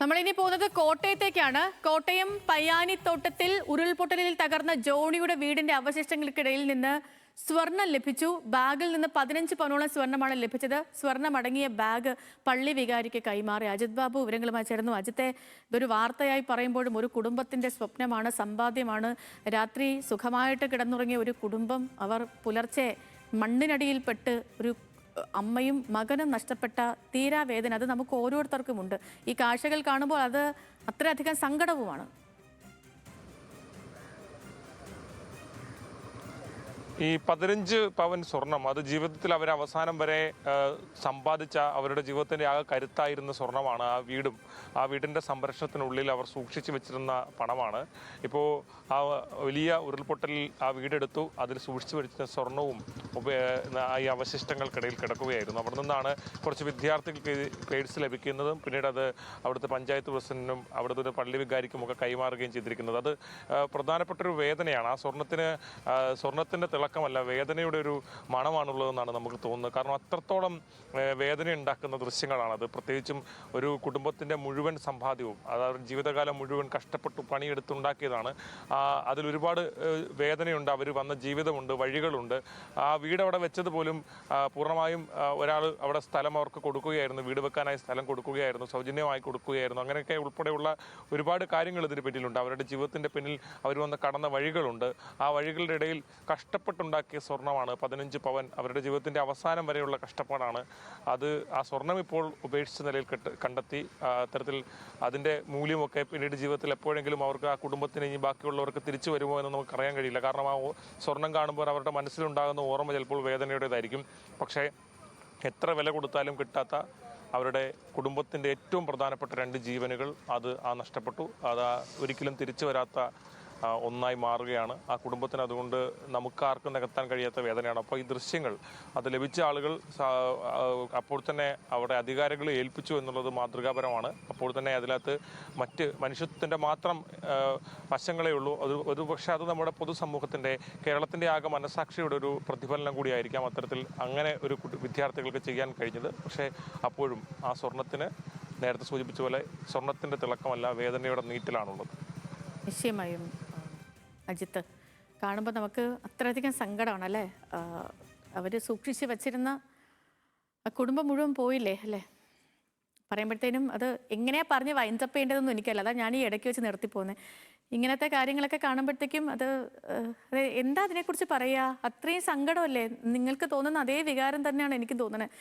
നമ്മളിനി പോകുന്നത് കോട്ടയത്തേക്കാണ്. കോട്ടയം പയ്യാനിത്തോട്ടത്തിൽ ഉരുൾപൊട്ടലിൽ തകർന്ന ജോണിയുടെ വീടിന്റെ അവശിഷ്ടങ്ങൾക്കിടയിൽ നിന്ന് സ്വർണം ലഭിച്ചു. ബാഗിൽ നിന്ന് 15 പവനോളം സ്വർണ്ണമാണ് ലഭിച്ചത്. സ്വർണ്ണമടങ്ങിയ ബാഗ് പള്ളി വികാരിക്ക് കൈമാറി. അജിത് ബാബു വിവരങ്ങളുമായി ചേർന്നു. അജിത്തെ, ഇതൊരു വാർത്തയായി പറയുമ്പോഴും ഒരു കുടുംബത്തിന്റെ സ്വപ്നമാണ്, സമ്പാദ്യമാണ്. രാത്രി സുഖമായിട്ട് കിടന്നുറങ്ങിയ ഒരു കുടുംബം, അവർ പുലർച്ചെ മണ്ണിനടിയിൽപ്പെട്ട് ഒരു അമ്മയും മകനും നഷ്ടപ്പെട്ട തീരാവേദന അത് നമുക്ക് ഓരോരുത്തർക്കുമുണ്ട്. ഈ കാഴ്ചകൾ കാണുമ്പോൾ അത് അത്രയധികം സങ്കടവുമാണ്. ഈ 15 പവൻ സ്വർണം അത് ജീവിതത്തിൽ അവർ അവസാനം വരെ സമ്പാദിച്ച അവരുടെ ജീവിതത്തിൻ്റെ ആകെ കരുത്തായിരുന്ന സ്വർണമാണ്. ആ വീടിൻ്റെ സംരക്ഷണത്തിനുള്ളിൽ അവർ സൂക്ഷിച്ചു വെച്ചിരുന്ന പണമാണ്. ഇപ്പോൾ ആ വലിയ ഉരുൾപൊട്ടലിൽ ആ വീടെടുത്തു, അതിൽ സൂക്ഷിച്ചു വെച്ചിരുന്ന സ്വർണവും ഈ അവശിഷ്ടങ്ങൾക്കിടയിൽ കിടക്കുകയായിരുന്നു. അവിടെ നിന്നാണ് കുറച്ച് വിദ്യാർത്ഥികൾക്ക് പേഴ്സ് ലഭിക്കുന്നതും പിന്നീട് അത് അവിടുത്തെ പഞ്ചായത്ത് പ്രസിഡന്റിനും അവിടുത്തെ പള്ളി വികാരിക്കുമൊക്കെ കൈമാറുകയും ചെയ്തിരിക്കുന്നത്. അത് പ്രധാനപ്പെട്ടൊരു വേദനയാണ്. ആ സ്വർണത്തിൻ്റെ തിളക്കമല്ല, വേദനയുടെ ഒരു മണമാണുള്ളതെന്നാണ് നമുക്ക് തോന്നുന്നത്. കാരണം അത്രത്തോളം വേദന ഉണ്ടാക്കുന്ന ദൃശ്യങ്ങളാണത്. പ്രത്യേകിച്ചും ഒരു കുടുംബത്തിൻ്റെ മുഴുവൻ സമ്പാദ്യവും അതായത് ജീവിതകാലം മുഴുവൻ കഷ്ടപ്പെട്ടു പണിയെടുത്തുണ്ടാക്കിയതാണ്. അതിലൊരുപാട് വേദനയുണ്ട്, അവർ വന്ന ജീവിതമുണ്ട്, വഴികളുണ്ട്. ആ വീട് അവിടെ വെച്ചത് പോലും പൂർണ്ണമായും ഒരാൾ അവിടെ സ്ഥലം അവർക്ക് കൊടുക്കുകയായിരുന്നു, വീട് വെക്കാനായി സ്ഥലം കൊടുക്കുകയായിരുന്നു, സൗജന്യമായി കൊടുക്കുകയായിരുന്നു. അങ്ങനെയൊക്കെ ഉൾപ്പെടെയുള്ള ഒരുപാട് കാര്യങ്ങൾ ഇതിന് പിന്നിലുണ്ട്. അവരുടെ ജീവിതത്തിൻ്റെ പിന്നിൽ അവർ വന്ന് കടന്ന വഴികളുണ്ട്. ആ വഴികളുടെ ഇടയിൽ കഷ്ടപ്പെട്ടുണ്ടാക്കിയ സ്വർണ്ണമാണ് 15 പവൻ. അവരുടെ ജീവിതത്തിൻ്റെ അവസാനം വരെയുള്ള കഷ്ടപ്പാടാണ് അത്. ആ സ്വർണം ഇപ്പോൾ ഉപേക്ഷിച്ച നിലയിൽ കണ്ടെത്തി. അത്തരത്തിൽ അതിൻ്റെ മൂല്യമൊക്കെ പിന്നീട് ജീവിതത്തിൽ എപ്പോഴെങ്കിലും അവർക്ക് ആ കുടുംബത്തിന് ഇനി ബാക്കിയുള്ളവർക്ക് തിരിച്ചു വരുമോ എന്ന് നമുക്ക് അറിയാൻ കഴിയില്ല. കാരണം ആ സ്വർണം കാണുമ്പോൾ അവരുടെ മനസ്സിലുണ്ടാകുന്ന ഓർമ്മ ചിലപ്പോൾ വേദനയുടേതായിരിക്കും. പക്ഷേ എത്ര വില കൊടുത്താലും കിട്ടാത്ത അവരുടെ കുടുംബത്തിൻ്റെ ഏറ്റവും പ്രധാനപ്പെട്ട 2 ജീവനുകൾ അത് നഷ്ടപ്പെട്ടു. അത് ഒരിക്കലും തിരിച്ചു വരാത്ത ഒന്നായി മാറുകയാണ്. ആ കുടുംബത്തിന് അതുകൊണ്ട് നമുക്കാർക്കും നികത്താൻ കഴിയാത്ത വേദനയാണ്. അപ്പോൾ ഈ ദൃശ്യങ്ങൾ അത് ലഭിച്ച ആളുകൾ അപ്പോൾ തന്നെ അവിടെ അധികാരികളെ ഏൽപ്പിച്ചു എന്നുള്ളത് മാതൃകാപരമാണ്. അപ്പോൾ തന്നെ അതിനകത്ത് മറ്റ് മനുഷ്യത്വത്തിൻ്റെ മാത്രം വശങ്ങളേ ഉള്ളൂ. ഒരു പക്ഷേ അത് നമ്മുടെ പൊതുസമൂഹത്തിൻ്റെ, കേരളത്തിൻ്റെ ആകെ മനസാക്ഷിയുടെ ഒരു പ്രതിഫലനം കൂടിയായിരിക്കാം അത്തരത്തിൽ അങ്ങനെ ഒരു വിദ്യാർത്ഥികൾക്ക് ചെയ്യാൻ കഴിഞ്ഞത്. പക്ഷേ അപ്പോഴും ആ സ്വർണത്തിന് നേരത്തെ സൂചിപ്പിച്ച പോലെ സ്വർണത്തിൻ്റെ തിളക്കമല്ല, വേദനയുടെ നീറ്റിലാണുള്ളത്. നിശ്ചയമായും അജിത്ത്, കാണുമ്പോൾ നമുക്ക് അത്രയധികം സങ്കടമാണ് അല്ലേ. അവർ സൂക്ഷിച്ച് വച്ചിരുന്ന കുടുംബം മുഴുവൻ പോയില്ലേ അല്ലേ. പറയുമ്പോഴത്തേനും അത് എങ്ങനെയാ പറഞ്ഞ് വൈൻഡപ്പ് ചെയ്യേണ്ടതെന്നും എനിക്കല്ല. അതാ ഞാൻ ഈ ഇടയ്ക്ക് വെച്ച് നിർത്തിപ്പോകുന്നത്. ഇങ്ങനത്തെ കാര്യങ്ങളൊക്കെ കാണുമ്പോഴത്തേക്കും അത് എന്താ അതിനെക്കുറിച്ച് പറയുക, അത്രയും സങ്കടമല്ലേ. നിങ്ങൾക്ക് തോന്നുന്ന അതേ വികാരം തന്നെയാണ് എനിക്ക് തോന്നുന്നത്.